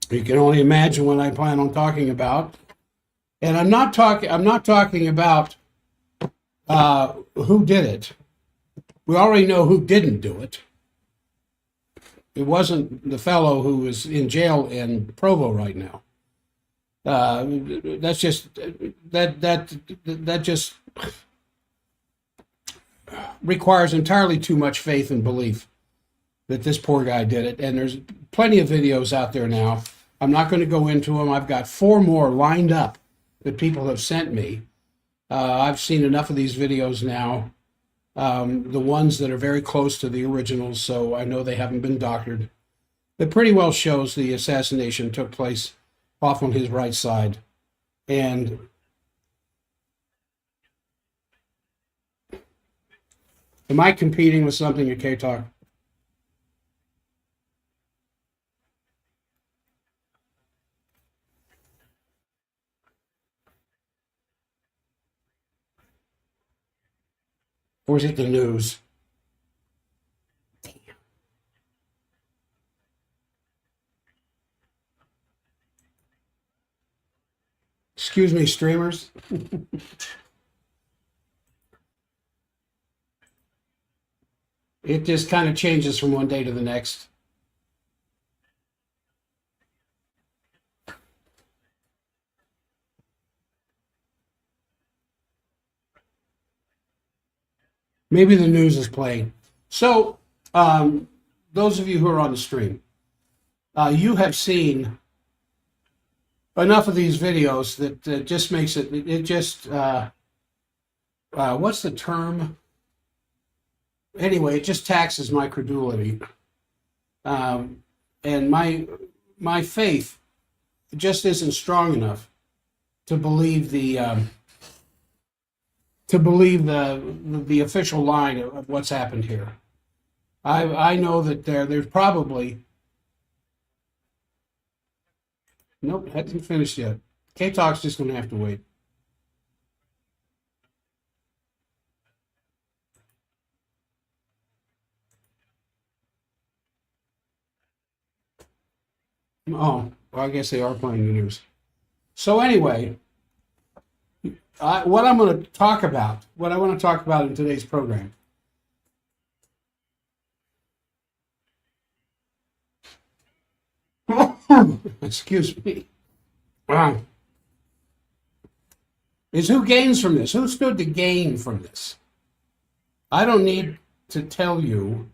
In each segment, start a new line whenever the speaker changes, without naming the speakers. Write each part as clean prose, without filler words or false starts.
You can only imagine what I plan on talking about. And I'm not talking about who did it. We already know who didn't do it. It wasn't the fellow who is in jail in Provo right now. That's just that just requires entirely too much faith and belief that this poor guy did it. And there's plenty of videos out there now. I'm not going to go into them. I've got 4 more lined up that people have sent me. I've seen enough of these videos now, the ones that are very close to the originals, so I know they haven't been doctored. It pretty well shows the assassination took place off on his right side. And am I competing with something at K-Talk? Or is it the news? Excuse me, streamers. It just kind of changes from one day to the next. Maybe the news is playing. So, those of you who are on the stream, you have seen enough of these videos that just makes it just, what's the term? Anyway, it just taxes my credulity. And my faith just isn't strong enough to believe the official line of what's happened here. I know that there's probably nope, hasn't finished yet. K Talk's just going to have to wait. Oh, well, I guess they are playing the news. So anyway, what I want to talk about in today's program. Excuse me. Wow. Is who gains from this? Who stood to gain from this? I don't need to tell you,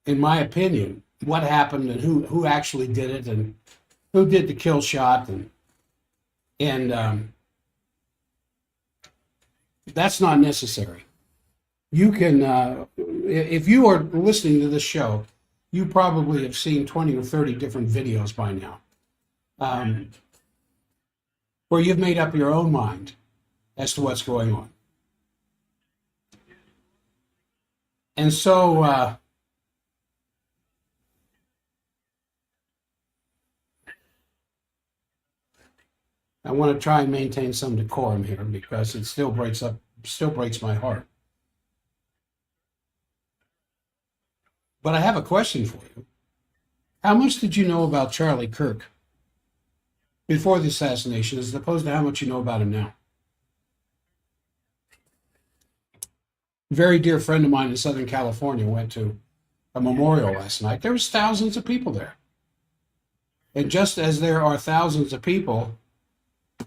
in my opinion, what happened and who actually did it and who did the kill shot and that's not necessary. You can, if you are listening to this show, you probably have seen 20 or 30 different videos by now, um, where you've made up your own mind as to what's going on. And so, I want to try and maintain some decorum here because it still breaks my heart. But I have a question for you. How much did you know about Charlie Kirk before the assassination, as opposed to how much you know about him now? A very dear friend of mine in Southern California went to a memorial last night. There was thousands of people there. And just as there are thousands of people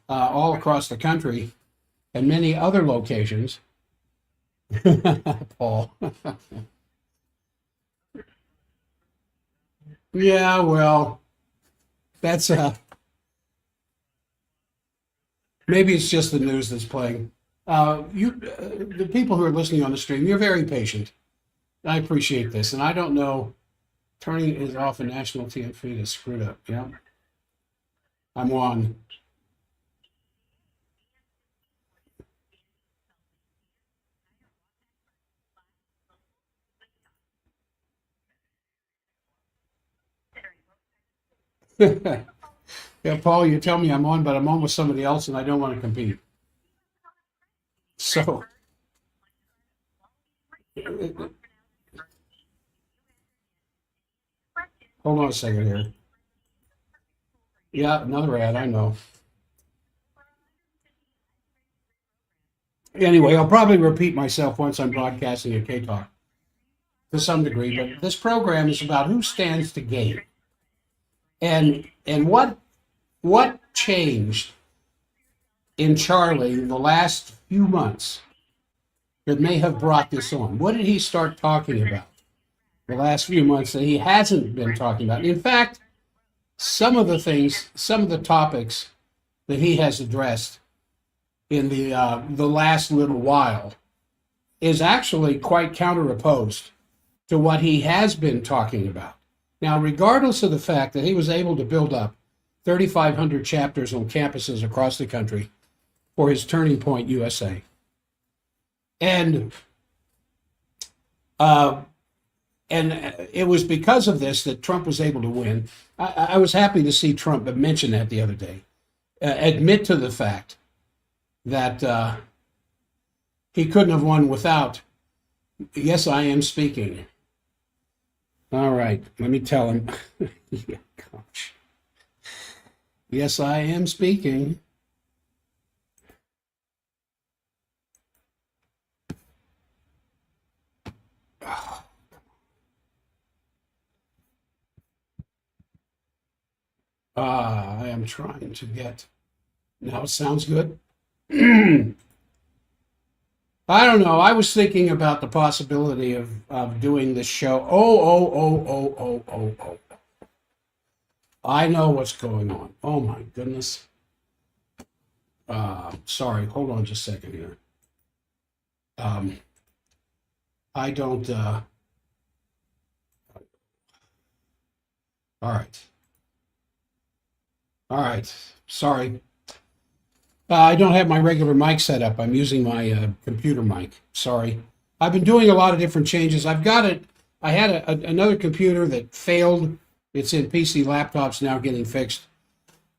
all across the country and many other locations, Paul. Yeah, well, that's maybe it's just the news that's playing. The people who are listening on the stream, you're very patient. I appreciate this, and I don't know. Turning is off a national TMF is screwed up. Yeah, I'm on. Yeah, Paul, you tell me I'm on, but I'm on with somebody else, and I don't want to compete. So, hold on a second here. Yeah, another ad, I know. Anyway, I'll probably repeat myself once I'm broadcasting at K Talk to some degree, but this program is about who stands to gain and what changed in Charlie the last few months that may have brought this on. What did he start talking about the last few months that he hasn't been talking about? In fact, some of the things, some of the topics that he has addressed in the last little while is actually quite counteropposed to what he has been talking about. Now, regardless of the fact that he was able to build up 3,500 chapters on campuses across the country for his Turning Point USA, and uh, and it was because of this that Trump was able to win. I was happy to see Trump mention that the other day, admit to the fact that he couldn't have won without. Yes, I am speaking. All right, let me tell him. Yeah, gosh. Yes, I am speaking. I am trying to get. Now it sounds good. I don't know. I was thinking about the possibility of doing this show. Oh. I know what's going on. Oh my goodness. Sorry, hold on just a second here. I don't, all right. All right. Sorry. I don't have my regular mic set up. I'm using my computer mic. Sorry. I've been doing a lot of different changes. I've got it. I had another computer that failed. It's in PC laptops now, getting fixed.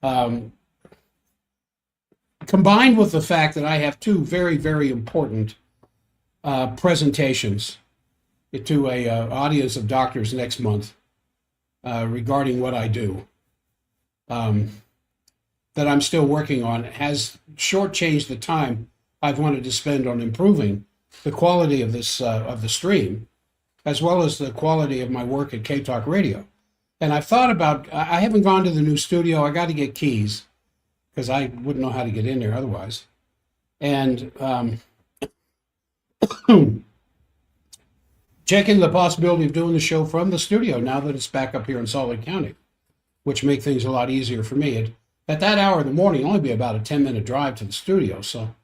Combined with the fact that I have two very, very important presentations to a audience of doctors next month regarding what I do. That I'm still working on has shortchanged the time I've wanted to spend on improving the quality of this of the stream, as well as the quality of my work at K Talk Radio. And I've thought about. I haven't gone to the new studio. I got to get keys because I wouldn't know how to get in there otherwise. And checking the possibility of doing the show from the studio now that it's back up here in Salt Lake County, which make things a lot easier for me. At that hour in the morning, only be about a 10-minute drive to the studio. So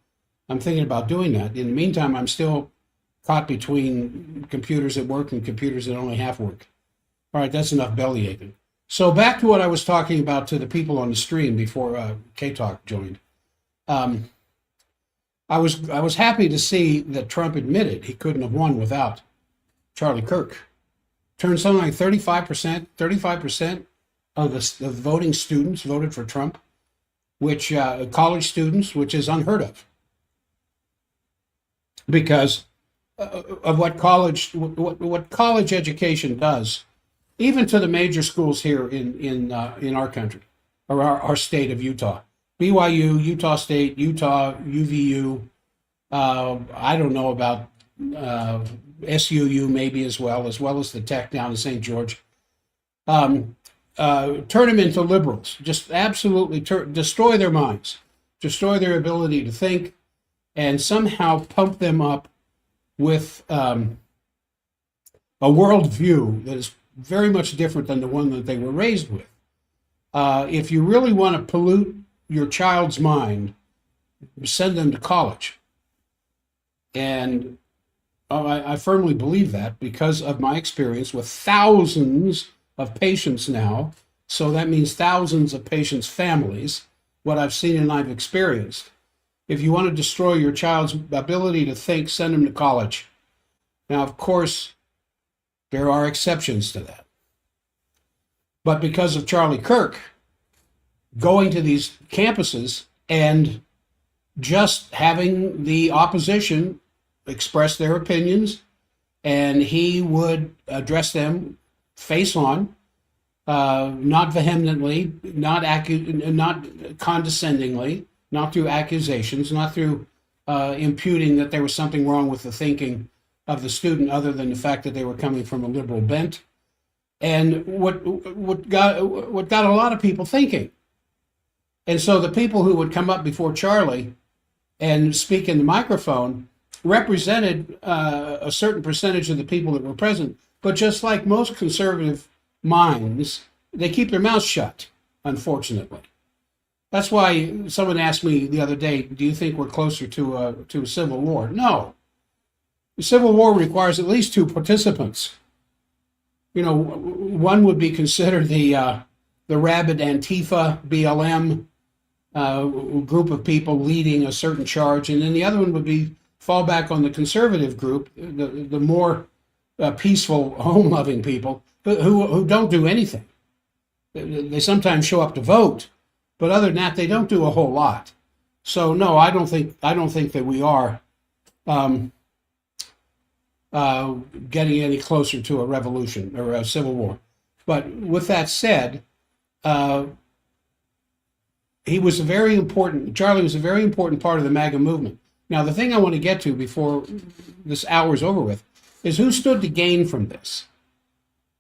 I'm thinking about doing that. In the meantime, I'm still caught between computers at work and computers that only half work. All right, that's enough belly aching. So back to what I was talking about to the people on the stream before K-Talk joined. I was happy to see that Trump admitted he couldn't have won without Charlie Kirk. Turned something like 35% of the voting students voted for Trump, which college students, which is unheard of, because of what college education does, even to the major schools here in our country, or our state of Utah, BYU, Utah State, Utah, UVU. I don't know about SUU maybe as well as the Tech down in St. George. Turn them into liberals, just absolutely destroy their minds, destroy their ability to think, and somehow pump them up with a worldview that is very much different than the one that they were raised with. If you really want to pollute your child's mind, send them to college. And I firmly believe that because of my experience with thousands of patients now. So that means thousands of patients' families, what I've seen and I've experienced. If you want to destroy your child's ability to think, send them to college. Now, of course, there are exceptions to that. But because of Charlie Kirk going to these campuses and just having the opposition express their opinions, and he would address them face on, not vehemently, not condescendingly, not through accusations, not through imputing that there was something wrong with the thinking of the student other than the fact that they were coming from a liberal bent. And what got a lot of people thinking. And so the people who would come up before Charlie and speak in the microphone represented a certain percentage of the people that were present. But just like most conservative minds, they keep their mouths shut, unfortunately. That's why someone asked me the other day, do you think we're closer to a civil war? No. The civil war requires at least two participants. You know, one would be considered the rabid Antifa, BLM group of people leading a certain charge, and then the other one would be fall back on the conservative group, the more peaceful, home-loving people who don't do anything. They sometimes show up to vote, but other than that, they don't do a whole lot. So no, I don't think that we are getting any closer to a revolution or a civil war. But with that said, Charlie was a very important part of the MAGA movement. Now, the thing I want to get to before this hour's over with is who stood to gain from this.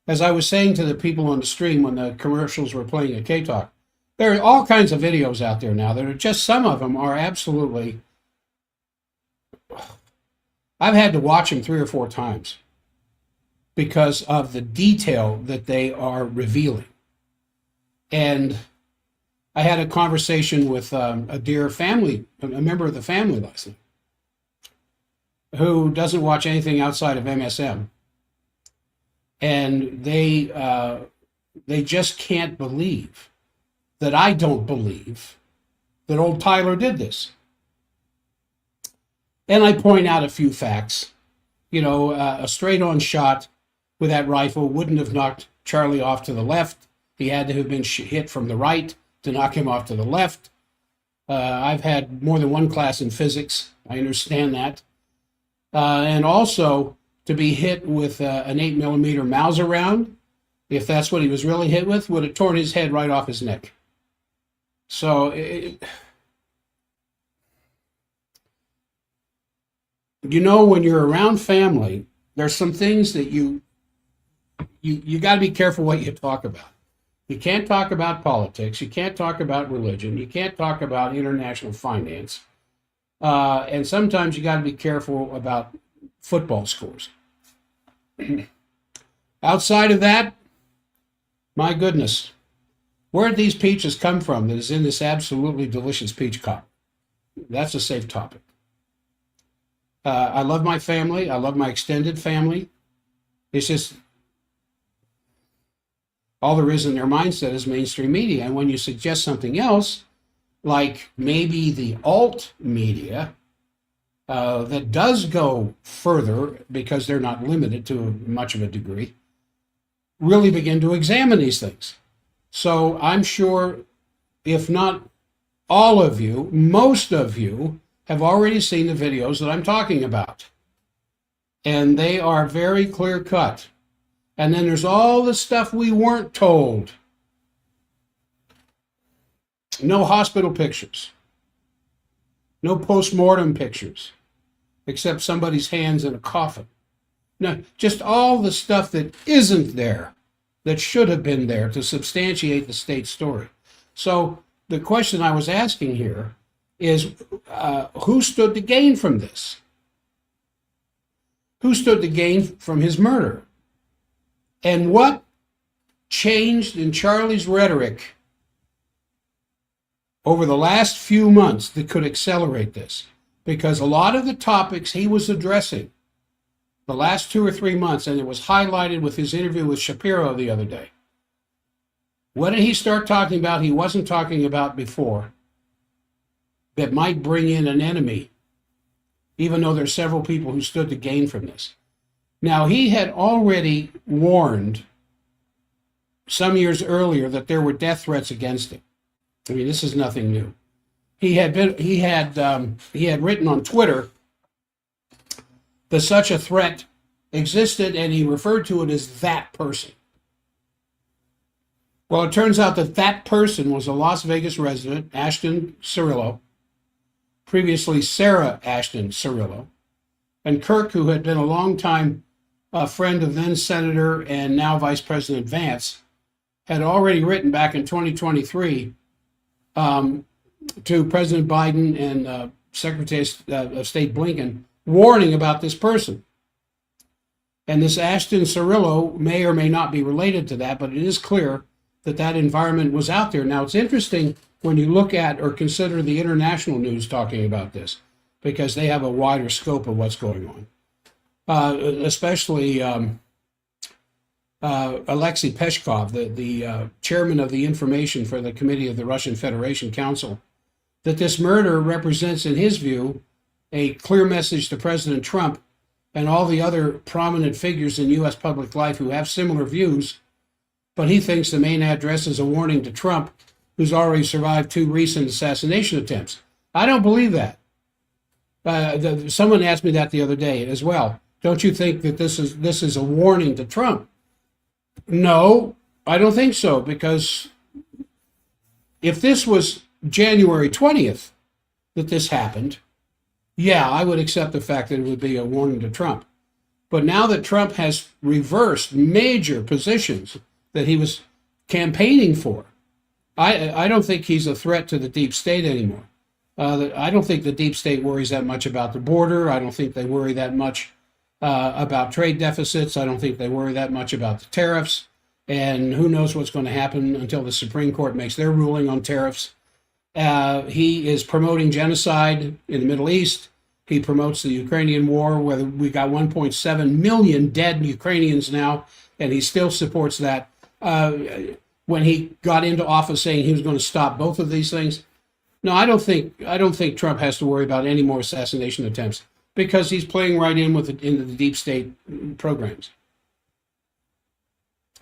As I was saying to the people on the stream when the commercials were playing at K-Talk, there are all kinds of videos out there now that are just, some of them are absolutely, I've had to watch them 3 or 4 times because of the detail that they are revealing. And I had a conversation with a dear family, a member of the family last night, who doesn't watch anything outside of MSM. And they just can't believe that I don't believe that old Tyler did this. And I point out a few facts. You know, a straight-on shot with that rifle wouldn't have knocked Charlie off to the left. He had to have been hit from the right to knock him off to the left. I've had more than one class in physics. I understand that. And also, to be hit with an 8mm Mauser round, if that's what he was really hit with, would have torn his head right off his neck. So, you know, when you're around family, there's some things that you got to be careful what you talk about. You can't talk about politics. You can't talk about religion. You can't talk about international finance. And sometimes you got to be careful about football scores. Outside of that, my goodness, where did these peaches come from that is in this absolutely delicious peach cobbler? That's a safe topic. I love my family. I love my extended family. It's just all there is in their mindset is mainstream media. And when you suggest something else, like maybe the alt media, that does go further because they're not limited to much of a degree, really begin to examine these things. So I'm sure, if not all of you, most of you have already seen the videos that I'm talking about. And they are very clear cut. And then there's all the stuff we weren't told. No hospital pictures. No post-mortem pictures, except somebody's hands in a coffin. No, just all the stuff that isn't there, that should have been there to substantiate the state story. So the question I was asking here is, who stood to gain from this? Who stood to gain from his murder? And what changed in Charlie's rhetoric over the last few months that could accelerate this? Because a lot of the topics he was addressing the last 2 or 3 months, and it was highlighted with his interview with Shapiro the other day. What did he start talking about he wasn't talking about before that might bring in an enemy, even though there's several people who stood to gain from this? Now, he had already warned some years earlier that there were death threats against him. I mean, this is nothing new. He had written on Twitter that such a threat existed, and he referred to it as that person. Well, it turns out that that person was a Las Vegas resident, Ashton Cirillo, previously Sarah Ashton Cirillo, and Kirk, who had been a longtime friend of then Senator and now Vice President Vance, had already written back in 2023 to President Biden and Secretary of State Blinken, warning about this person. And this Ashton Cirillo may or may not be related to that, but it is clear that that environment was out there. Now, it's interesting when you look at or consider the international news talking about this, because they have a wider scope of what's going on. Especially Alexei Peskov, the chairman of the information for the Committee of the Russian Federation Council, that this murder represents, in his view, a clear message to President Trump and all the other prominent figures in U.S. public life who have similar views. But he thinks the main address is a warning to Trump, who's already survived 2 recent assassination attempts. I don't believe that. Someone asked me that the other day as well. Don't you think that this is a warning to Trump? No, I don't think so, because if this was January 20th that this happened, yeah, I would accept the fact that it would be a warning to Trump. But now that Trump has reversed major positions that he was campaigning for, I don't think he's a threat to the deep state anymore. I don't think the deep state worries that much about the border. I don't think they worry that much about trade deficits. I don't think they worry that much about the tariffs. And who knows what's going to happen until the Supreme Court makes their ruling on tariffs. He is promoting genocide in the Middle East. He promotes the Ukrainian war, where we got 1.7 million dead Ukrainians now, and he still supports that. When he got into office saying he was going to stop both of these things. No, I don't think Trump has to worry about any more assassination attempts, because he's playing right in with into the deep state programs.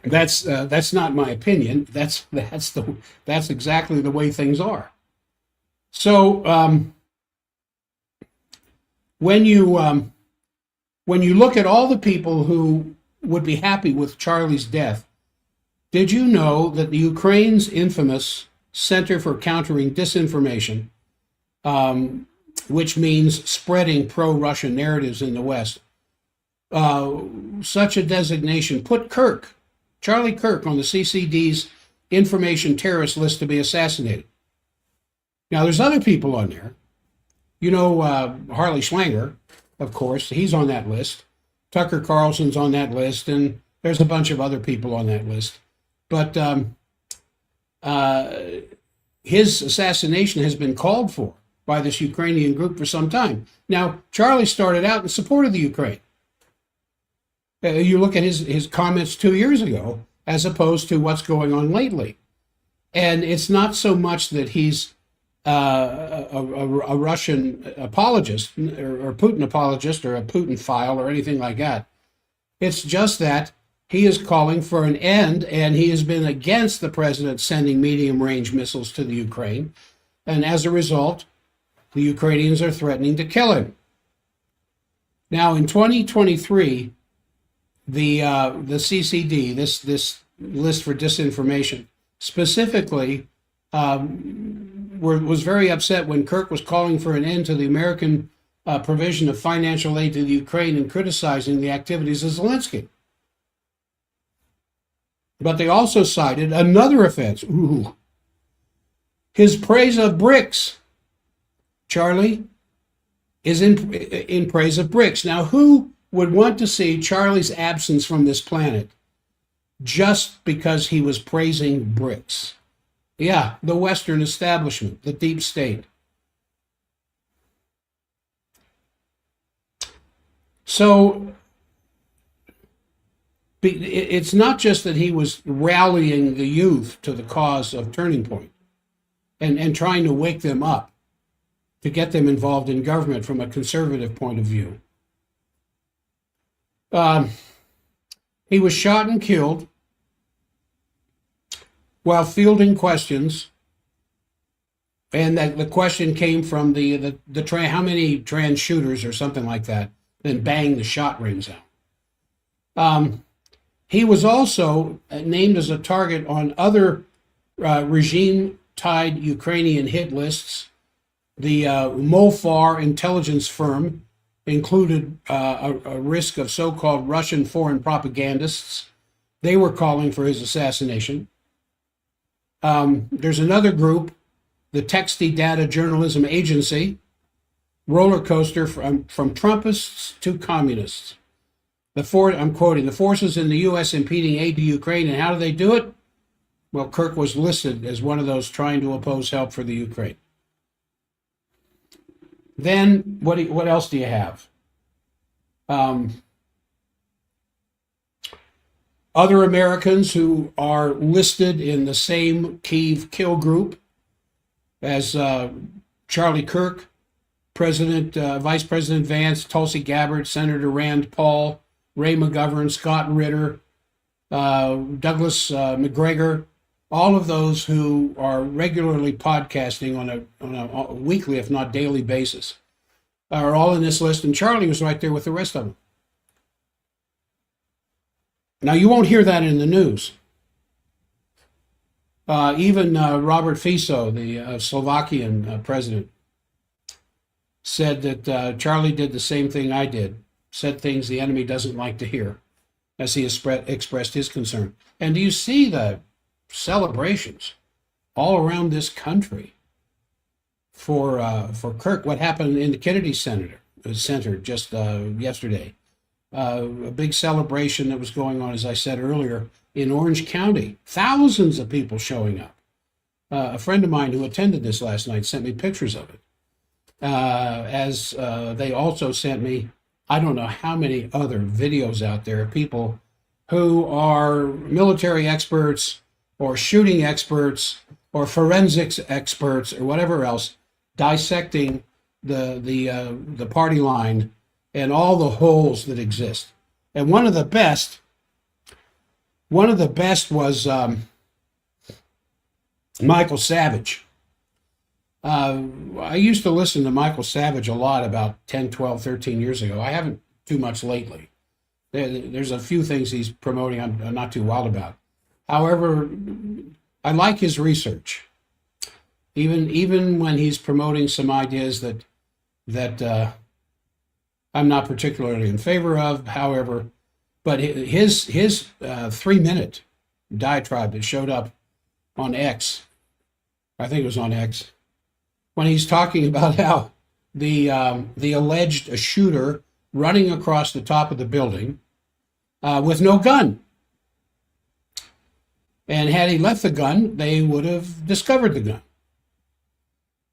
That's not my opinion. That's exactly the way things are. So when you look at all the people who would be happy with Charlie's death, did you know that the Ukraine's infamous Center for Countering Disinformation, which means spreading pro-Russian narratives in the West, such a designation put Charlie Kirk, on the CCD's information terrorist list to be assassinated? Now, there's other people on there. You know, Harley Schlanger, of course, he's on that list. Tucker Carlson's on that list, and there's a bunch of other people on that list. But his assassination has been called for by this Ukrainian group for some time. Now, Charlie started out in support of the Ukraine. You look at his comments 2 years ago, as opposed to what's going on lately. And it's not so much that he's a Russian apologist or Putin apologist or a Putin file or anything like that. It's just that he is calling for an end, and he has been against the president sending medium-range missiles to the Ukraine. And as a result, the Ukrainians are threatening to kill him. Now, in 2023, the CCD, this list for disinformation, specifically was very upset when Kirk was calling for an end to the American provision of financial aid to the Ukraine and criticizing the activities of Zelensky. But they also cited another offense. His praise of BRICS. Charlie is in praise of BRICS. Now, who would want to see Charlie's absence from this planet just because he was praising BRICS? Yeah, the Western establishment, the deep state. So it's not just that he was rallying the youth to the cause of Turning Point and trying to wake them up to get them involved in government from a conservative point of view. He was shot and killed while fielding questions, and that the question came from the how many trans shooters or something like that. Then bang, the shot rings out. He was also named as a target on other regime-tied Ukrainian hit lists. The MOFAR intelligence firm included a risk of so-called Russian foreign propagandists. They were calling for his assassination. There's another group, the Texty Data Journalism Agency, roller coaster from Trumpists to communists. I'm quoting, the forces in the U.S. impeding aid to Ukraine, and how do they do it? Well, Kirk was listed as one of those trying to oppose help for the Ukraine. Then, what else do you have? Other Americans who are listed in the same Kyiv kill group as Charlie Kirk, Vice President Vance, Tulsi Gabbard, Senator Rand Paul, Ray McGovern, Scott Ritter, Douglas McGregor, all of those who are regularly podcasting on a weekly, if not daily basis, are all in this list, and Charlie was right there with the rest of them. Now, you won't hear that in the news. Even Robert Fico, the Slovakian president, said that Charlie did the same thing I did, said things the enemy doesn't like to hear, as he expressed his concern. And do you see the celebrations all around this country for Kirk? What happened in the Kennedy Center just yesterday? A big celebration that was going on, as I said earlier, in Orange County. Thousands of people showing up. A friend of mine who attended this last night sent me pictures of it. As they also sent me, I don't know how many other videos out there of people who are military experts or shooting experts or forensics experts or whatever else, dissecting the party line and all the holes that exist. And one of the best was Michael Savage. I used to listen to Michael Savage a lot about 10, 12, 13 years ago. I haven't too much lately. There's a few things he's promoting I'm not too wild about. However, I like his research. Even when he's promoting some ideas that I'm not particularly in favor of, however, but his 3-minute diatribe that showed up on X, I think it was on X, when he's talking about how the alleged shooter running across the top of the building with no gun. And had he left the gun, they would have discovered the gun.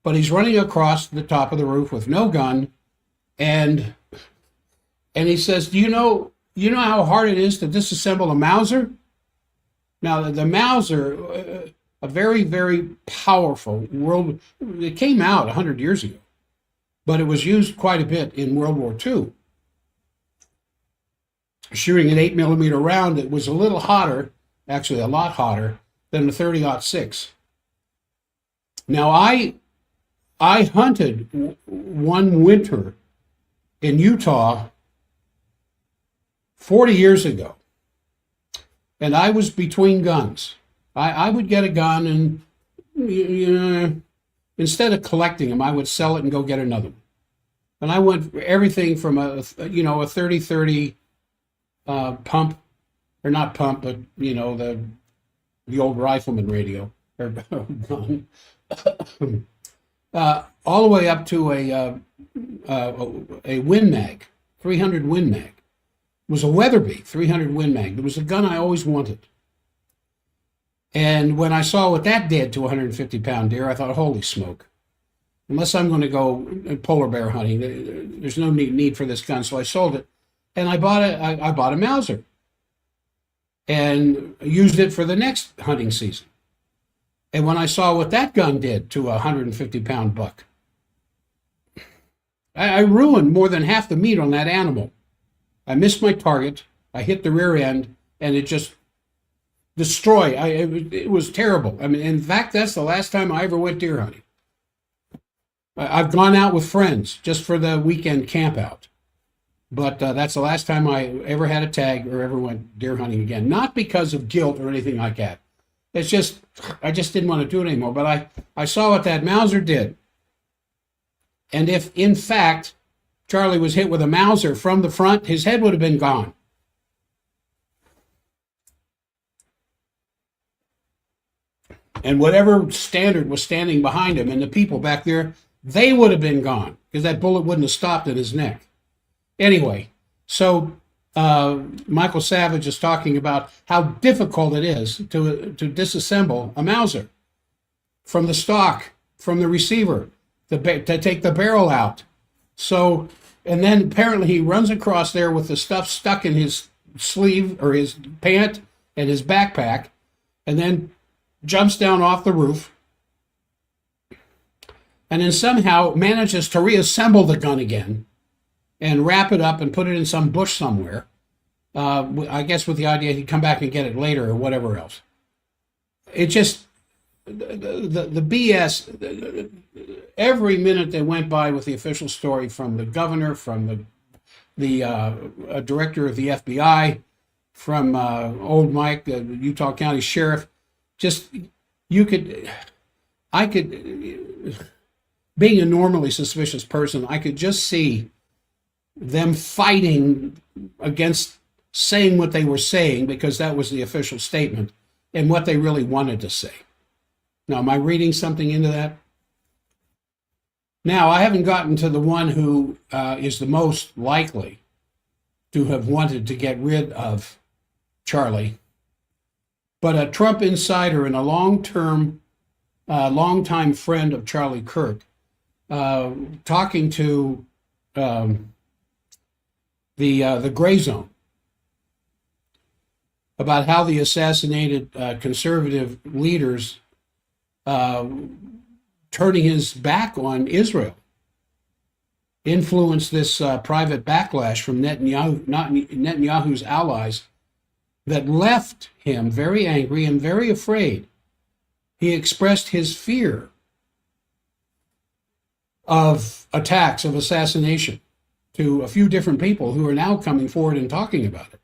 But he's running across the top of the roof with no gun, and he says, "Do you know how hard it is to disassemble a Mauser?" Now, the Mauser, a very, very powerful it came out 100 years ago, but it was used quite a bit in World War II. Shooting an 8mm round, it was a little hotter, actually a lot hotter, than the 30-06. Now, I hunted one winter in Utah 40 years ago, and I was between guns. I would get a gun, and instead of collecting them, I would sell it and go get another one. And I went everything from a 30-30 pump, or not pump, but the old rifleman radio or gun, all the way up to a Win Mag, 300 Win Mag. It was a Weatherby 300 Win Mag. It was a gun I always wanted. And when I saw what that did to a 150-pound deer, I thought, holy smoke. Unless I'm going to go polar bear hunting, there's no need for this gun. So I sold it, and I bought a Mauser and used it for the next hunting season. And when I saw what that gun did to a 150-pound buck, I ruined more than half the meat on that animal. I missed my target. I hit the rear end, and it just destroyed. It was terrible. I mean, in fact, that's the last time I ever went deer hunting. I've gone out with friends just for the weekend camp out, But that's the last time I ever had a tag or ever went deer hunting again. Not because of guilt or anything like that. It's just, I just didn't want to do it anymore. But I saw what that Mauser did. And if, in fact, Charlie was hit with a Mauser from the front, his head would have been gone. And whatever standard was standing behind him and the people back there, they would have been gone because that bullet wouldn't have stopped in his neck. Anyway, so Michael Savage is talking about how difficult it is to disassemble a Mauser from the stock, from the receiver, to take the barrel out. So, and then apparently he runs across there with the stuff stuck in his sleeve or his pant and his backpack, and then jumps down off the roof, and then somehow manages to reassemble the gun again and wrap it up and put it in some bush somewhere. I guess with the idea he'd come back and get it later or whatever else. It just, the BS, every minute that went by with the official story from the governor, from the director of the FBI, from old Mike, the Utah County Sheriff, just, I could, being a normally suspicious person, I could just see them fighting against saying what they were saying because that was the official statement and what they really wanted to say. Now, am I reading something into that? Now, I haven't gotten to the one who is the most likely to have wanted to get rid of Charlie, but a Trump insider and a longtime friend of Charlie Kirk, talking to the Gray Zone about how the assassinated conservative leaders turning his back on Israel influenced this private backlash from Netanyahu's allies that left him very angry and very afraid. He expressed his fear of attacks, of assassination, to a few different people who are now coming forward and talking about it.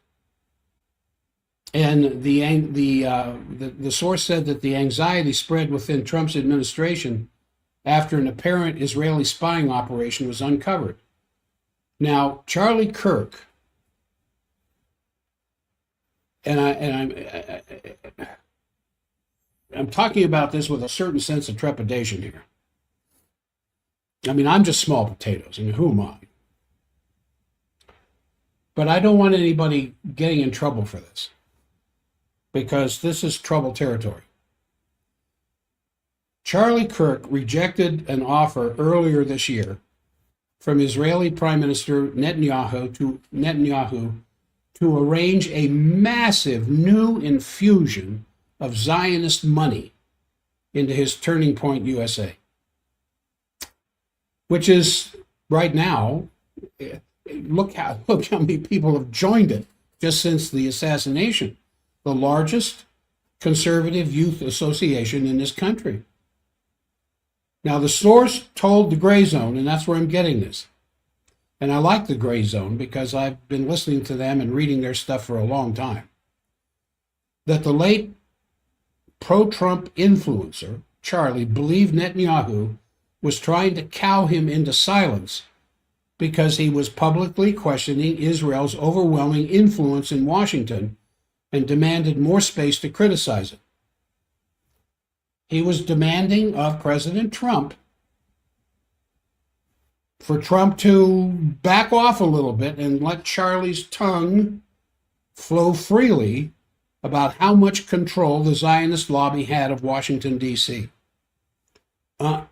And the source said that the anxiety spread within Trump's administration after an apparent Israeli spying operation was uncovered. Now, Charlie Kirk, and I'm talking about this with a certain sense of trepidation here. I mean, I'm just small potatoes. I mean, who am I? But I don't want anybody getting in trouble for this, because this is trouble territory. Charlie Kirk rejected an offer earlier this year from Israeli Prime Minister Netanyahu to arrange a massive new infusion of Zionist money into his Turning Point USA, which is right now, look how many people have joined it just since the assassination, the largest conservative youth association in this country. Now, the source told the Gray Zone, and that's where I'm getting this, and I like the Gray Zone because I've been listening to them and reading their stuff for a long time, that the late pro-Trump influencer, Charlie, believed Netanyahu was trying to cow him into silence because he was publicly questioning Israel's overwhelming influence in Washington and demanded more space to criticize it. He was demanding of President Trump for Trump to back off a little bit and let Charlie's tongue flow freely about how much control the Zionist lobby had of Washington, D.C. You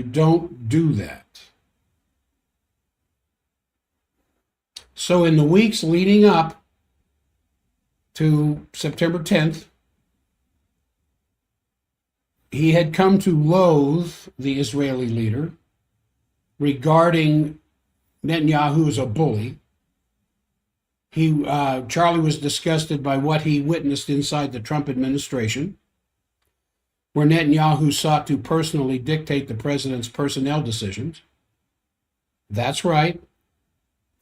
don't do that. So in the weeks leading up to September 10th, he had come to loathe the Israeli leader, regarding Netanyahu as a bully. Charlie was disgusted by what he witnessed inside the Trump administration, where Netanyahu sought to personally dictate the president's personnel decisions. That's right.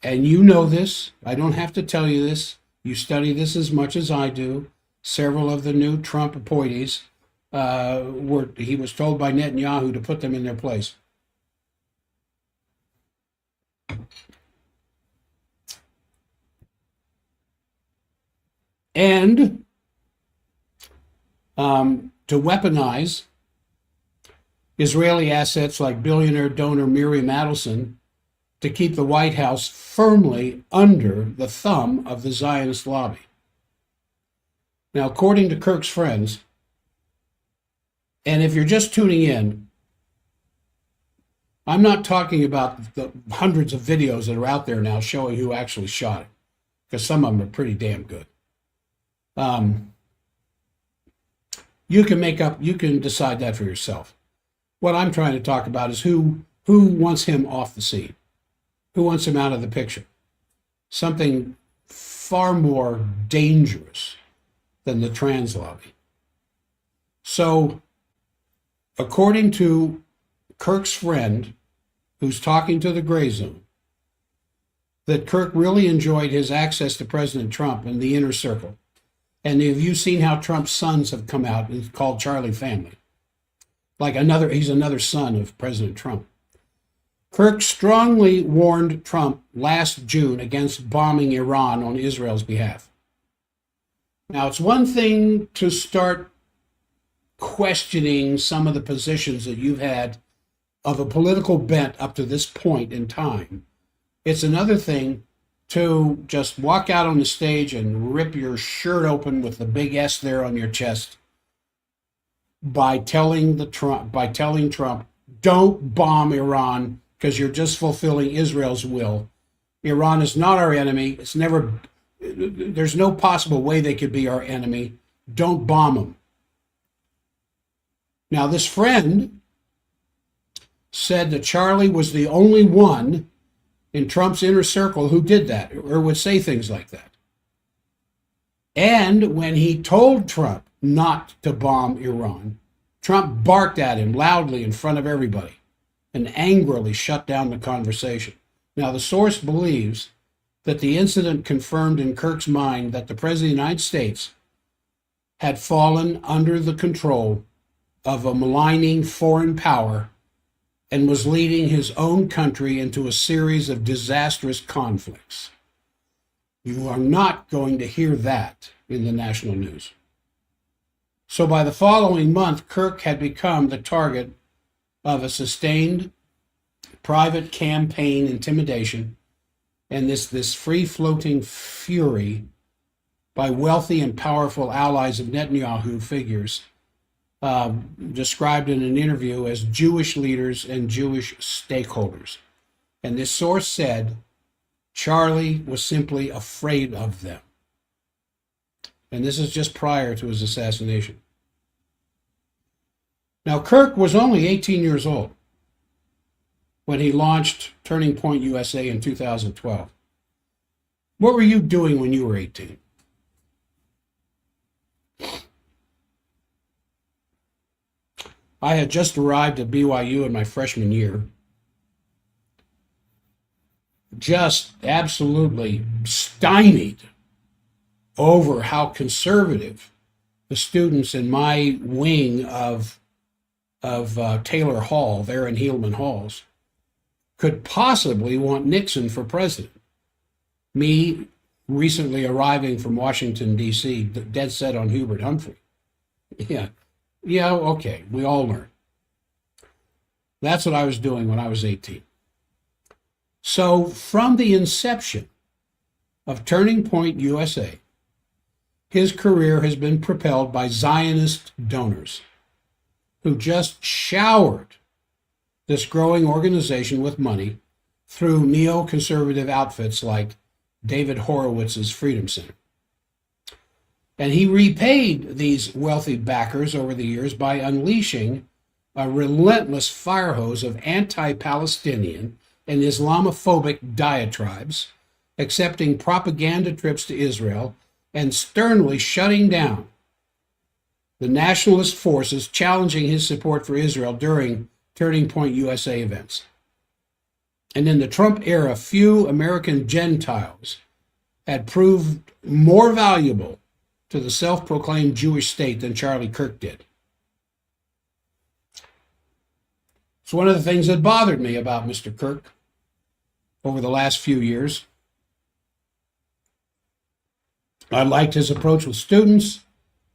and you know this, I don't have to tell you this, you study this as much as I do. Several of the new Trump appointees, he was told by Netanyahu to put them in their place. And to weaponize Israeli assets like billionaire donor Miriam Adelson to keep the White House firmly under the thumb of the Zionist lobby. Now, according to Kirk's friends, and if you're just tuning in, I'm not talking about the hundreds of videos that are out there now showing who actually shot it, because some of them are pretty damn good. You can decide that for yourself. What I'm trying to talk about is who wants him off the scene, who wants him out of the picture. Something far more dangerous than the trans lobby. So, according to Kirk's friend, who's talking to the Gray Zone, that Kirk really enjoyed his access to President Trump and the inner circle. And have you seen how Trump's sons have come out and called Charlie family? Like he's another son of President Trump. Kirk strongly warned Trump last June against bombing Iran on Israel's behalf. Now, it's one thing to start questioning some of the positions that you've had of a political bent up to this point in time. It's another thing to just walk out on the stage and rip your shirt open with the big S there on your chest by telling Trump, don't bomb Iran because you're just fulfilling Israel's will. Iran is not our enemy. There's no possible way they could be our enemy. Don't bomb them. Now, this friend said that Charlie was the only one in Trump's inner circle who did that or would say things like that. And when he told Trump not to bomb Iran, Trump barked at him loudly in front of everybody and angrily shut down the conversation. Now, the source believes that the incident confirmed in Kirk's mind that the President of the United States had fallen under the control of a maligning foreign power and was leading his own country into a series of disastrous conflicts. You are not going to hear that in the national news. So by the following month, Kirk had become the target of a sustained private campaign intimidation and this free-floating fury by wealthy and powerful allies of Netanyahu figures, described in an interview as Jewish leaders and Jewish stakeholders. And this source said Charlie was simply afraid of them. And this is just prior to his assassination. Now, Kirk was only 18 years old when he launched Turning Point USA in 2012. What were you doing when you were 18? I had just arrived at BYU in my freshman year, just absolutely stymied over how conservative the students in my wing of Taylor Hall, there in Hillman Halls, could possibly want Nixon for president. Me, recently arriving from Washington, D.C., dead set on Hubert Humphrey. Yeah, okay, we all learn. That's what I was doing when I was 18. So from the inception of Turning Point USA, his career has been propelled by Zionist donors who just showered this growing organization with money through neoconservative outfits like David Horowitz's Freedom Center. And he repaid these wealthy backers over the years by unleashing a relentless fire hose of anti-Palestinian and Islamophobic diatribes, accepting propaganda trips to Israel, and sternly shutting down the nationalist forces challenging his support for Israel during Turning Point USA events. And in the Trump era, few American Gentiles had proved more valuable to the self-proclaimed Jewish state than Charlie Kirk did. It's one of the things that bothered me about Mr. Kirk over the last few years. I liked his approach with students.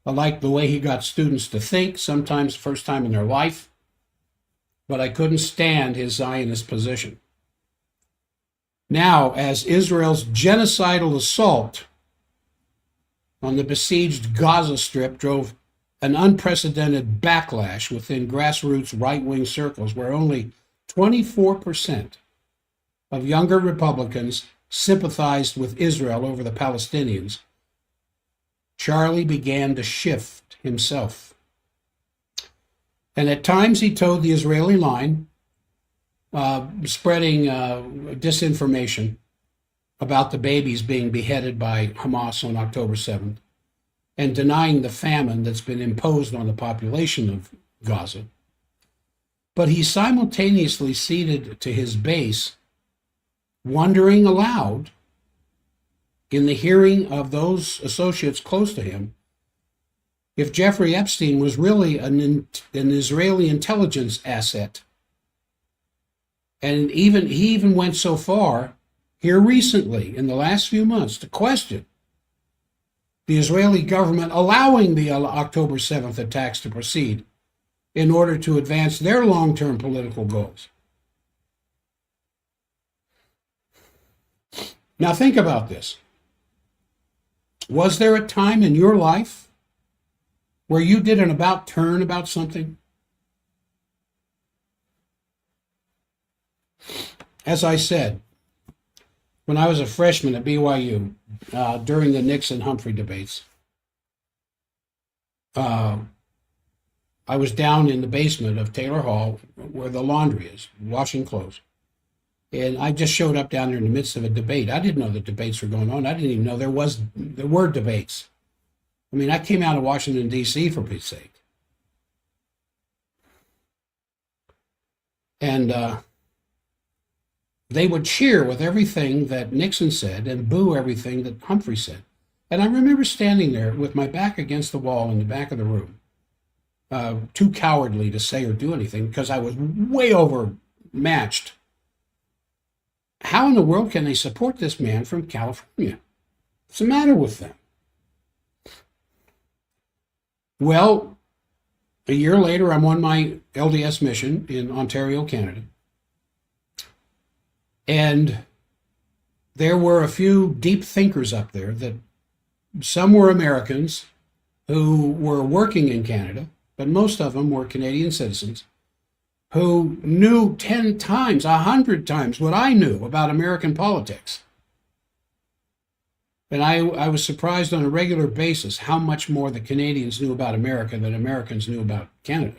I liked the way he got students to think, sometimes first time in their life. But I couldn't stand his Zionist position. Now, as Israel's genocidal assault on the besieged Gaza Strip drove an unprecedented backlash within grassroots right-wing circles, where only 24% of younger Republicans sympathized with Israel over the Palestinians, Charlie began to shift himself. And at times he towed the Israeli line, spreading disinformation about the babies being beheaded by Hamas on October 7th, and denying the famine that's been imposed on the population of Gaza. But he simultaneously ceded to his base, wondering aloud, in the hearing of those associates close to him, if Jeffrey Epstein was really an Israeli intelligence asset. And he even went so far here recently, in the last few months, to question the Israeli government allowing the October 7th attacks to proceed in order to advance their long-term political goals. Now think about this. Was there a time in your life where you did an about-turn about something? As I said, when I was a freshman at BYU, during the Nixon-Humphrey debates, I was down in the basement of Taylor Hall, where the laundry is, washing clothes. And I just showed up down there in the midst of a debate. I didn't know the debates were going on. I didn't even know there were debates. I mean, I came out of Washington, D.C., for Pete's sake. And they would cheer with everything that Nixon said and boo everything that Humphrey said. And I remember standing there with my back against the wall in the back of the room, too cowardly to say or do anything because I was way overmatched. How in the world can they support this man from California? What's the matter with them? Well, a year later, I'm on my LDS mission in Ontario, Canada. And there were a few deep thinkers up there that some were Americans who were working in Canada, but most of them were Canadian citizens who knew 10 times, 100 times what I knew about American politics. And I was surprised on a regular basis how much more the Canadians knew about America than Americans knew about Canada.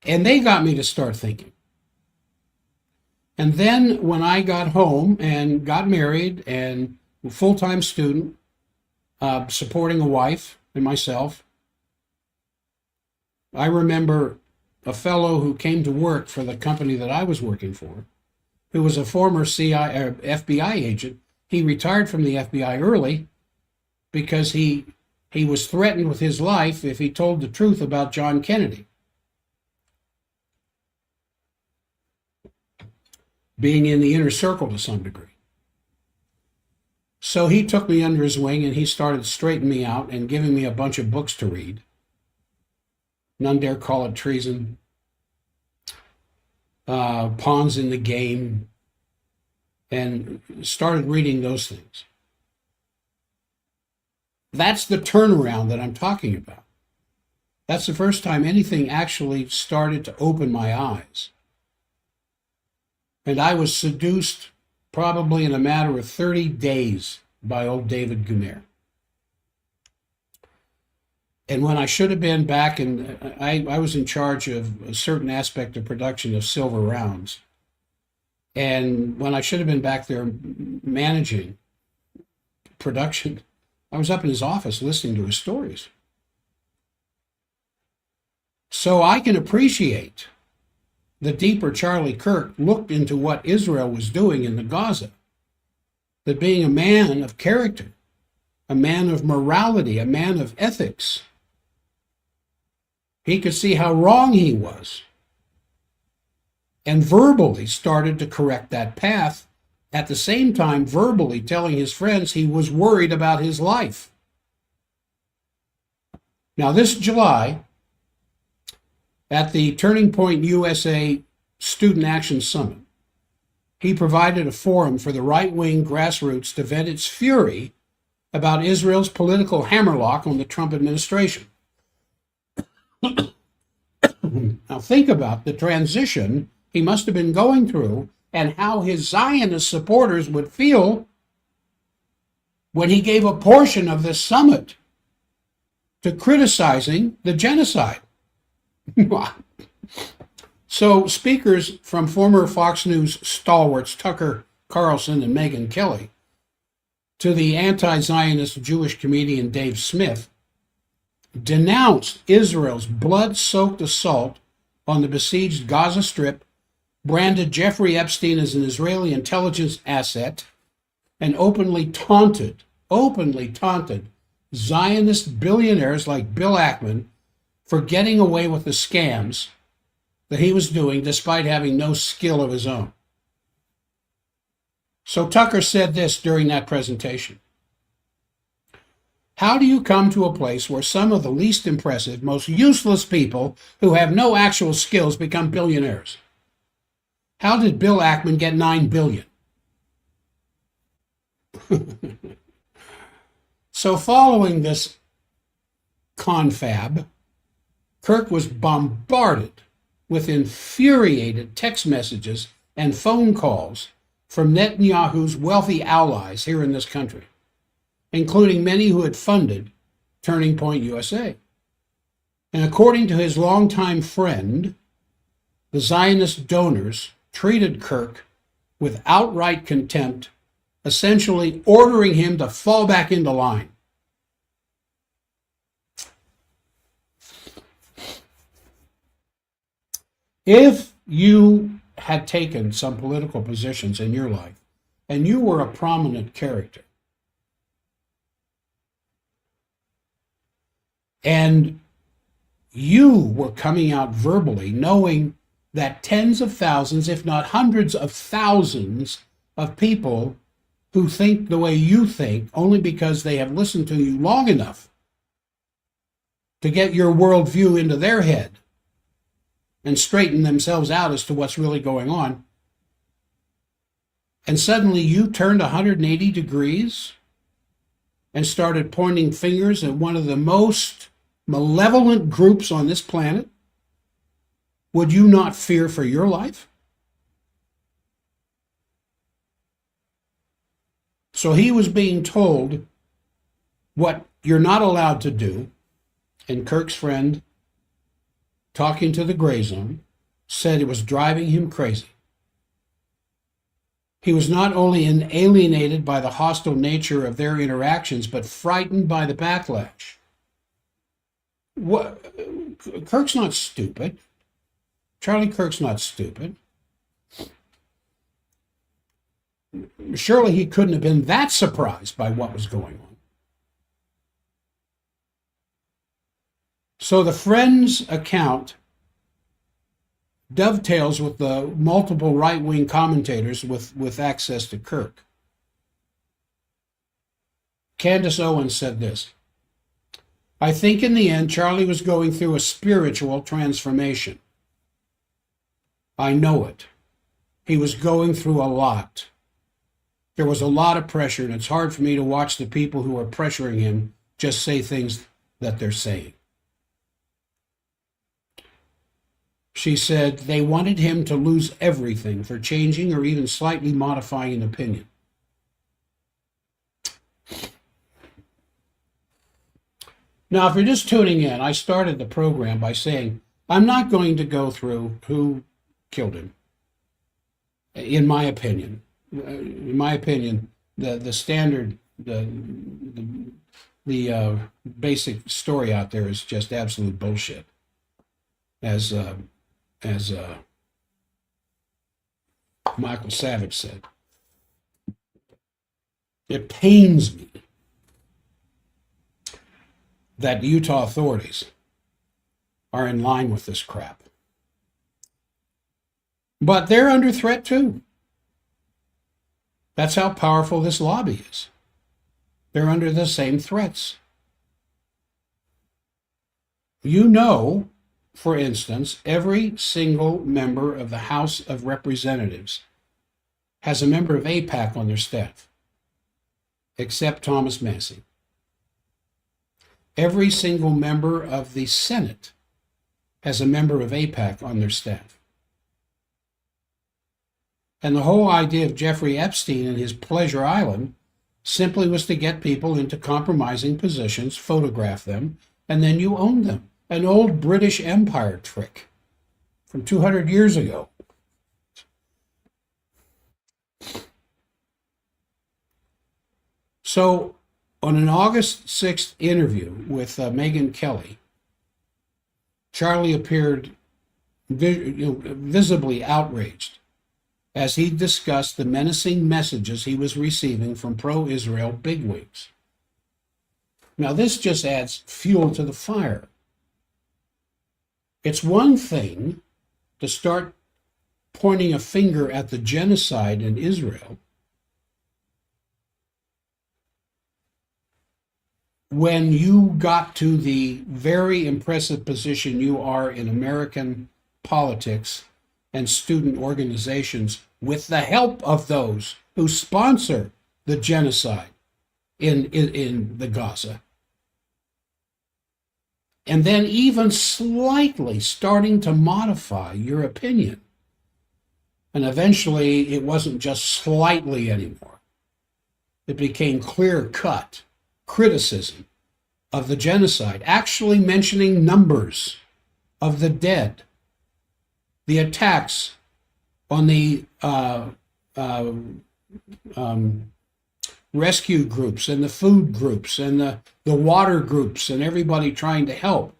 And they got me to start thinking. And then when I got home and got married and a full-time student, supporting a wife and myself, I remember a fellow who came to work for the company that I was working for, who was a former FBI agent. He retired from the FBI early because he was threatened with his life if he told the truth about John Kennedy being in the inner circle to some degree. So he took me under his wing and he started straightening me out and giving me a bunch of books to read. None Dare Call It Treason, Pawns in the Game, and started reading those things. That's the turnaround that I'm talking about. That's the first time anything actually started to open my eyes. And I was seduced probably in a matter of 30 days by old David Gumer. And when I should have been back in, I was in charge of a certain aspect of production of Silver Rounds. And when I should have been back there managing production, I was up in his office listening to his stories. So I can appreciate the deeper Charlie Kirk looked into what Israel was doing in the Gaza, that being a man of character, a man of morality, a man of ethics, he could see how wrong he was, and verbally started to correct that path, at the same time verbally telling his friends he was worried about his life. Now, this July, at the Turning Point USA Student Action Summit, he provided a forum for the right-wing grassroots to vent its fury about Israel's political hammerlock on the Trump administration. Now think about the transition he must have been going through and how his Zionist supporters would feel when he gave a portion of this summit to criticizing the genocide. So speakers from former Fox News stalwarts Tucker Carlson and Megyn Kelly to the anti-Zionist Jewish comedian Dave Smith denounced Israel's blood-soaked assault on the besieged Gaza Strip, branded Jeffrey Epstein as an Israeli intelligence asset, and openly taunted Zionist billionaires like Bill Ackman for getting away with the scams that he was doing despite having no skill of his own. So Tucker said this during that presentation: how do you come to a place where some of the least impressive, most useless people who have no actual skills become billionaires? How did Bill Ackman get $9 billion? So following this confab, Kirk was bombarded with infuriated text messages and phone calls from Netanyahu's wealthy allies here in this country, including many who had funded Turning Point USA. And according to his longtime friend, the Zionist donors treated Kirk with outright contempt, essentially ordering him to fall back into line. If you had taken some political positions in your life and you were a prominent character, and you were coming out verbally knowing that tens of thousands, if not hundreds of thousands of people who think the way you think only because they have listened to you long enough to get your worldview into their head and straighten themselves out as to what's really going on, and suddenly you turned 180 degrees and started pointing fingers at one of the most malevolent groups on this planet, would you not fear for your life? So he was being told what you're not allowed to do, and Kirk's friend, talking to the Gray Zone, said it was driving him crazy. He was not only alienated by the hostile nature of their interactions, but frightened by the backlash. What? Kirk's not stupid. Charlie Kirk's not stupid. Surely he couldn't have been that surprised by what was going on. So the friend's account dovetails with the multiple right-wing commentators with access to Kirk. Candace Owens said this: I think in the end, Charlie was going through a spiritual transformation. I know it. He was going through a lot. There was a lot of pressure, and it's hard for me to watch the people who are pressuring him just say things that they're saying. She said they wanted him to lose everything for changing or even slightly modifying an opinion. Now, if you're just tuning in, I started the program by saying I'm not going to go through who killed him. In my opinion, the standard, the basic story out there is just absolute bullshit. As Michael Savage said. It pains me that the Utah authorities are in line with this crap. But they're under threat too. That's how powerful this lobby is. They're under the same threats. You know, for instance, every single member of the House of Representatives has a member of AIPAC on their staff, except Thomas Massie. Every single member of the Senate has a member of AIPAC on their staff. And the whole idea of Jeffrey Epstein and his Pleasure Island simply was to get people into compromising positions, photograph them, and then you own them. An old British Empire trick from 200 years ago. So, on an August 6th interview with Megyn Kelly, Charlie appeared visibly outraged as he discussed the menacing messages he was receiving from pro-Israel bigwigs. Now, this just adds fuel to the fire. It's one thing to start pointing a finger at the genocide in Israel when you got to the very impressive position you are in American politics and student organizations with the help of those who sponsor the genocide in the Gaza. And then even slightly starting to modify your opinion. And eventually it wasn't just slightly anymore. It became clear-cut criticism of the genocide, actually mentioning numbers of the dead, the attacks on the rescue groups and the food groups and the water groups and everybody trying to help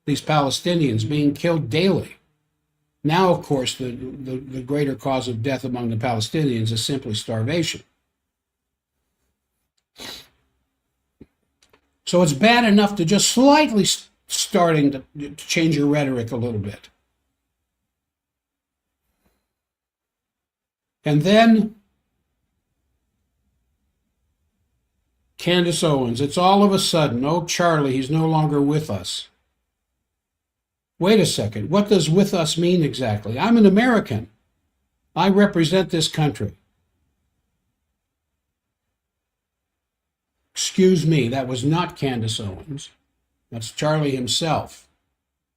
these Palestinians being killed daily. Now, of course, the greater cause of death among the Palestinians is simply starvation. So it's bad enough to just slightly starting to change your rhetoric a little bit. And then Candace Owens, it's all of a sudden, oh, Charlie, he's no longer with us. Wait a second, what does with us mean exactly? I'm an American. I represent this country. Excuse me, that was not Candace Owens. That's Charlie himself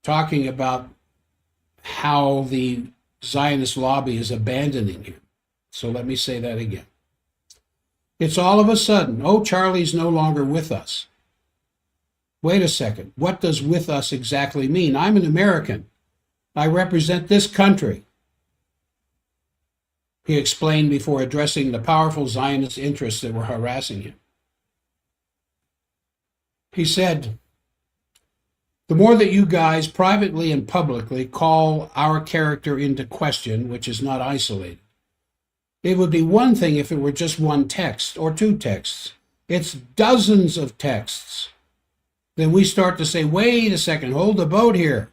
talking about how the Zionist lobby is abandoning him. So let me say that again. It's all of a sudden, oh, Charlie's no longer with us. Wait a second, what does with us exactly mean? I'm an American. I represent this country. He explained before addressing the powerful Zionist interests that were harassing him. He said, the more that you guys privately and publicly call our character into question, which is not isolated, it would be one thing if it were just one text or two texts. It's dozens of texts. Then we start to say, wait a second, hold the boat here.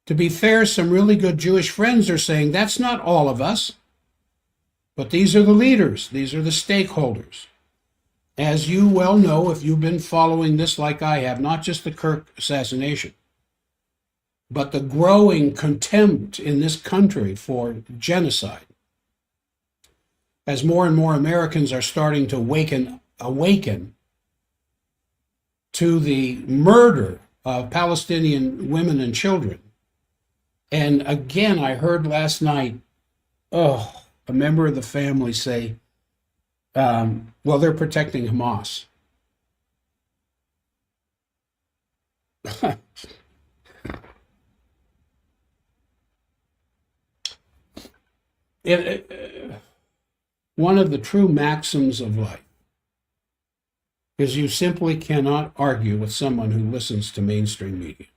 To be fair, some really good Jewish friends are saying that's not all of us, but these are the leaders, these are the stakeholders. As you well know, if you've been following this like I have, not just the Kirk assassination, but the growing contempt in this country for genocide, as more and more Americans are starting to awaken to the murder of Palestinian women and children. And again, I heard last night, a member of the family say, well, they're protecting Hamas. One of the true maxims of life is you simply cannot argue with someone who listens to mainstream media.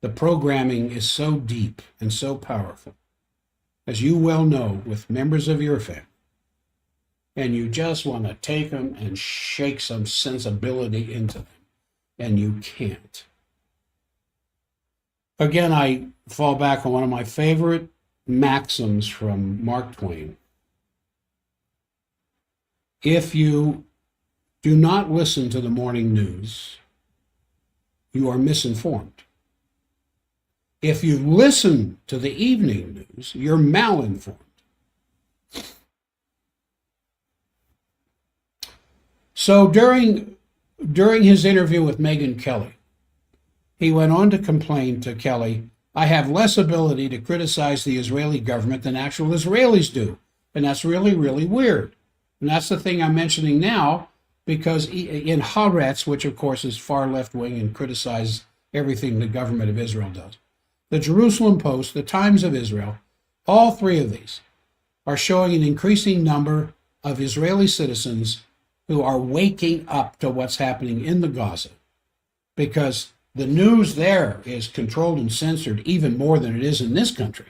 The programming is so deep and so powerful. as you well know, with members of your family, and you just want to take them and shake some sensibility into them, and you can't. Again, I fall back on one of my favorite maxims from Mark Twain. If you do not listen to the morning news, you are misinformed. If you listen to the evening news, you're malinformed. So during his interview with Megyn Kelly, he went on to complain to Kelly, I have less ability to criticize the Israeli government than actual Israelis do. And that's really, really weird. And that's the thing I'm mentioning now, because in Haaretz, which of course is far left-wing and criticizes everything the government of Israel does, the Jerusalem Post, the Times of Israel, all three of these are showing an increasing number of Israeli citizens who are waking up to what's happening in the Gaza, because the news there is controlled and censored even more than it is in this country.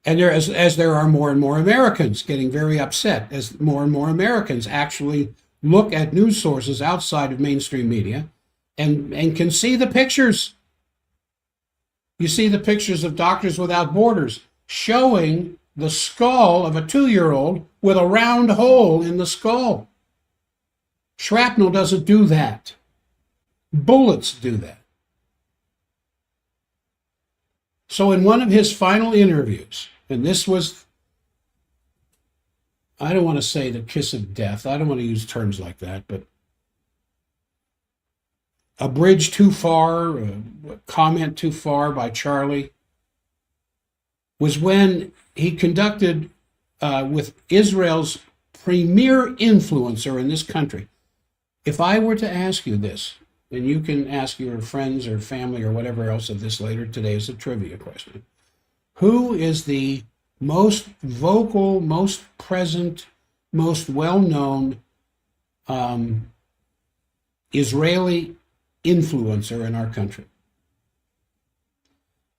And as there are more and more Americans getting very upset, as more and more Americans actually look at news sources outside of mainstream media and can see the pictures. You see the pictures of Doctors Without Borders showing the skull of a 2-year-old with a round hole in the skull. Shrapnel doesn't do that. Bullets do that. So in one of his final interviews, and this was, I don't want to say the kiss of death, I don't want to use terms like that, but a bridge too far, a comment too far by Charlie, was when he conducted with Israel's premier influencer in this country. If I were to ask you this, and you can ask your friends or family or whatever else of this later today as a trivia question, who is the most vocal, most present, most well-known Israeli influencer in our country?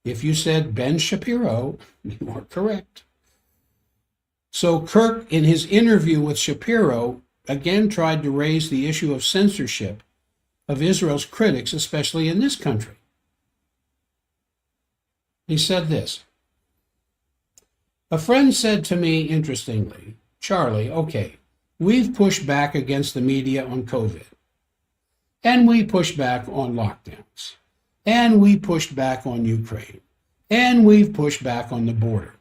If you said Ben Shapiro, you are correct. So Kirk, in his interview with Shapiro, again tried to raise the issue of censorship of Israel's critics, especially in this country. He said this: a friend said to me, interestingly, Charlie, okay, we've pushed back against the media on COVID, and we pushed back on lockdowns, and we pushed back on Ukraine, and we've pushed back on the border.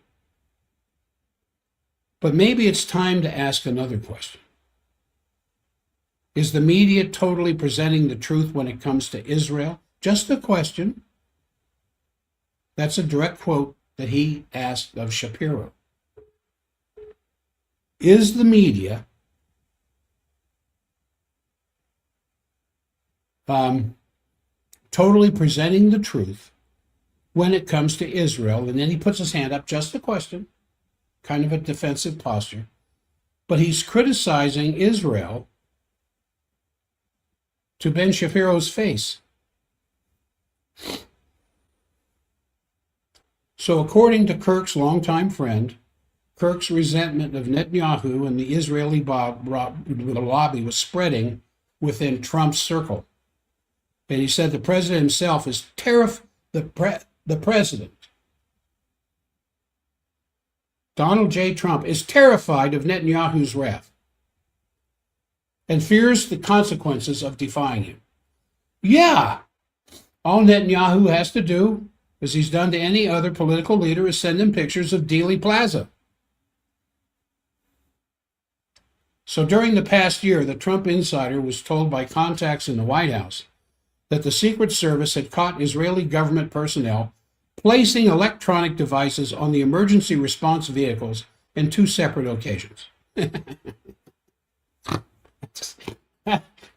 But maybe it's time to ask another question. Is the media totally presenting the truth when it comes to Israel? Just a question. That's a direct quote that he asked of Shapiro. Is the media totally presenting the truth when it comes to Israel? And then he puts his hand up, just a question, kind of a defensive posture. But he's criticizing Israel to Ben Shapiro's face. So according to Kirk's longtime friend, Kirk's resentment of Netanyahu and the Israeli lobby was spreading within Trump's circle. And he said the president himself is the president, Donald J. Trump, is terrified of Netanyahu's wrath and fears the consequences of defying him. Yeah, all Netanyahu has to do, as he's done to any other political leader, is send him pictures of Dealey Plaza. So during the past year, the Trump insider was told by contacts in the White House that the Secret Service had caught Israeli government personnel placing electronic devices on the emergency response vehicles in 2 separate occasions.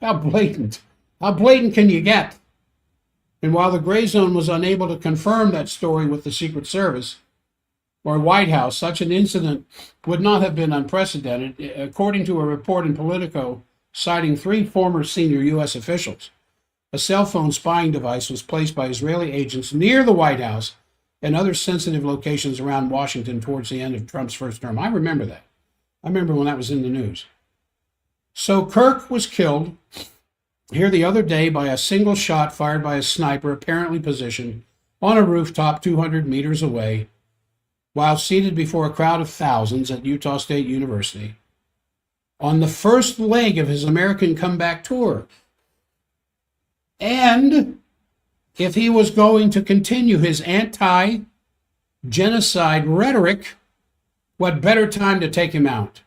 How blatant can you get? And while the gray zone was unable to confirm that story with the Secret Service or White House, such an incident would not have been unprecedented, according to a report in Politico citing 3 former senior U.S. officials. a cell phone spying device was placed by Israeli agents near the White House and other sensitive locations around Washington towards the end of Trump's first term. I remember that. I remember when that was in the news. So Kirk was killed here the other day by a single shot fired by a sniper apparently positioned on a rooftop 200 meters away while seated before a crowd of thousands at Utah State University on the first leg of his American comeback tour. And if he was going to continue his anti-genocide rhetoric, what better time to take him out?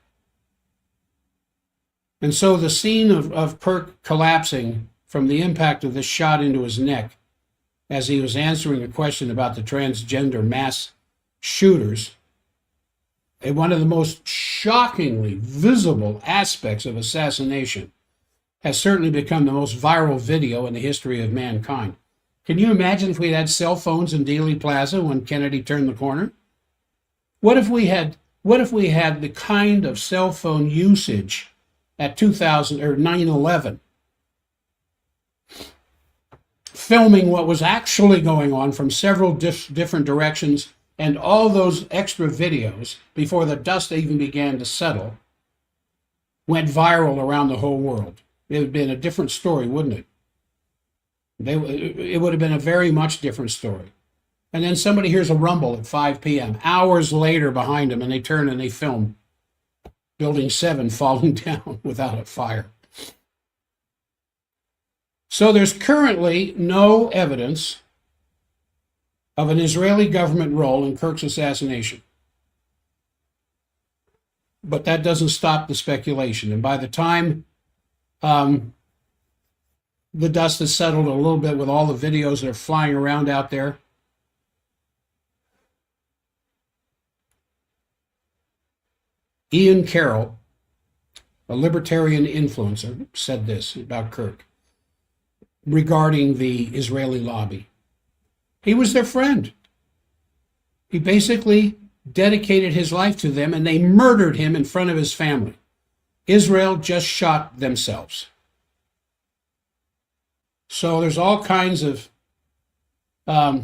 And so the scene of Kirk collapsing from the impact of this shot into his neck as he was answering a question about the transgender mass shooters, and one of the most shockingly visible aspects of assassination, has certainly become the most viral video in the history of mankind. Can you imagine if we had cell phones in Dealey Plaza when Kennedy turned the corner? What if we had the kind of cell phone usage at 2000 or 9/11, filming what was actually going on from several different directions, and all those extra videos before the dust even began to settle went viral around the whole world? It would have been a different story, wouldn't it? It would have been a very much different story. And then somebody hears a rumble at 5 p.m., hours later behind them, and they turn and they film Building 7 falling down without a fire. So there's currently no evidence of an Israeli government role in Kirk's assassination. But that doesn't stop the speculation. And by the time the dust has settled a little bit with all the videos that are flying around out there, Ian Carroll, a libertarian influencer, said this about Kirk regarding the Israeli lobby. He was their friend. He basically dedicated his life to them, and they murdered him in front of his family. Israel just shot themselves. So there's all kinds of... So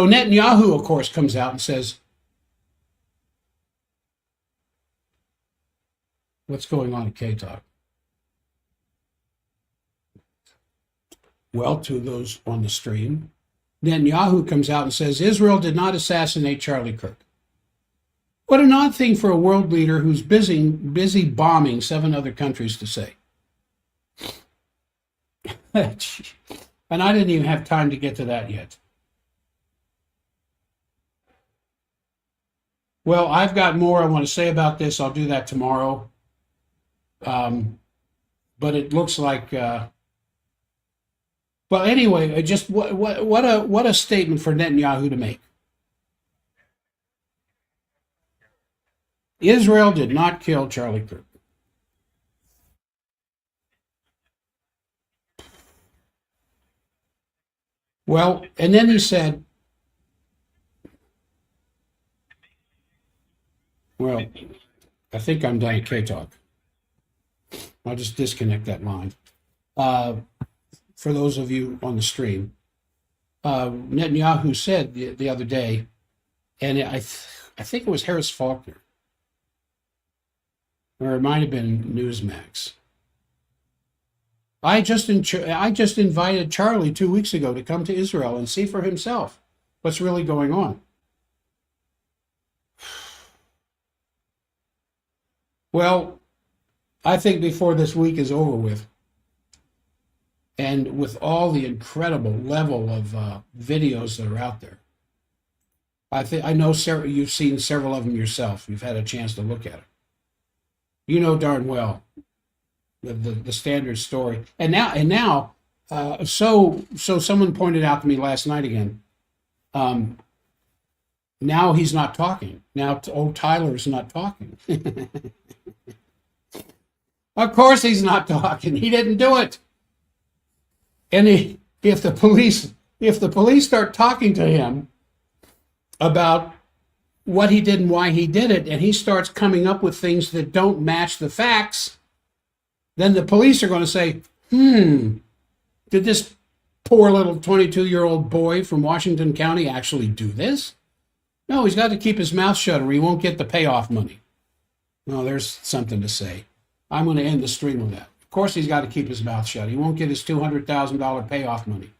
Netanyahu, of course, comes out and says, what's going on at K-Talk? Well, to those on the stream, Netanyahu comes out and says, Israel did not assassinate Charlie Kirk. What an odd thing for a world leader who's busy bombing 7 other countries to say. And I didn't even have time to get to that yet. Well, I've got more I want to say about this. I'll do that tomorrow. But it looks like, well, anyway, just what a statement for Netanyahu to make. Israel did not kill Charlie Kirk. Well, and then he said, well, I think I'm done at K-Talk. I'll just disconnect that line. For those of you on the stream, Netanyahu said the other day, and I think it was Harris Faulkner, or it might have been Newsmax. I just invited Charlie 2 weeks ago to come to Israel and see for himself what's really going on. Well, I think before this week is over with, and with all the incredible level of videos that are out there, I know you've seen several of them yourself. You've had a chance to look at it. You know darn well the standard story. And now, so someone pointed out to me last night again. Now he's not talking. Now old Tyler's not talking. Of course he's not talking. He didn't do it. And if the police start talking to him about what he did and why he did it, and he starts coming up with things that don't match the facts, then the police are going to say, did this poor little 22-year-old boy from Washington County actually do this? No, he's got to keep his mouth shut or he won't get the payoff money. No, there's something to say. I'm going to end the stream with that. Of course, he's got to keep his mouth shut. He won't get his $200,000 payoff money.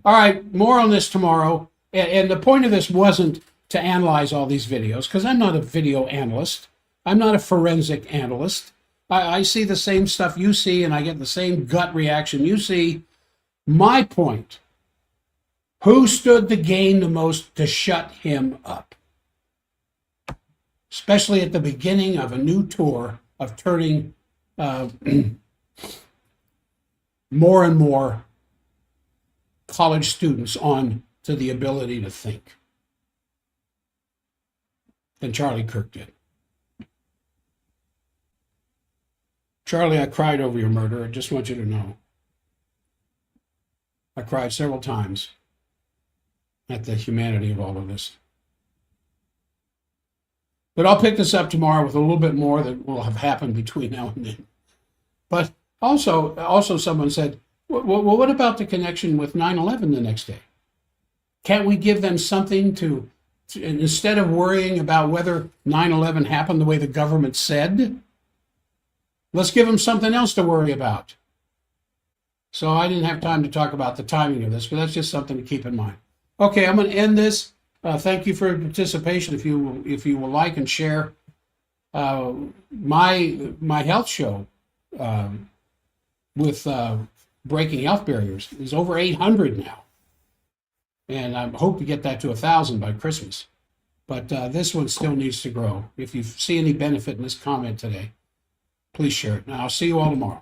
All right, more on this tomorrow. And the point of this wasn't to analyze all these videos, because I'm not a video analyst. I'm not a forensic analyst. I see the same stuff you see, and I get the same gut reaction you see. My point, who stood to gain the most to shut him up? Especially at the beginning of a new tour of turning more and more college students on to the ability to think than Charlie Kirk did. Charlie, I cried over your murder. I just want you to know. I cried several times at the humanity of all of this. But I'll pick this up tomorrow with a little bit more that will have happened between now and then. But also someone said, well, what about the connection with 9/11 the next day? Can't we give them something to instead of worrying about whether 9/11 happened the way the government said? Let's give them something else to worry about. So I didn't have time to talk about the timing of this, but that's just something to keep in mind. Okay, I'm going to end this. Thank you for your participation. If you will like and share my health show with breaking health barriers is over 800 now, and I hope to get that to 1,000 by Christmas. But this one still needs to grow. If you see any benefit in this comment today, please share it. Now, I'll see you all tomorrow.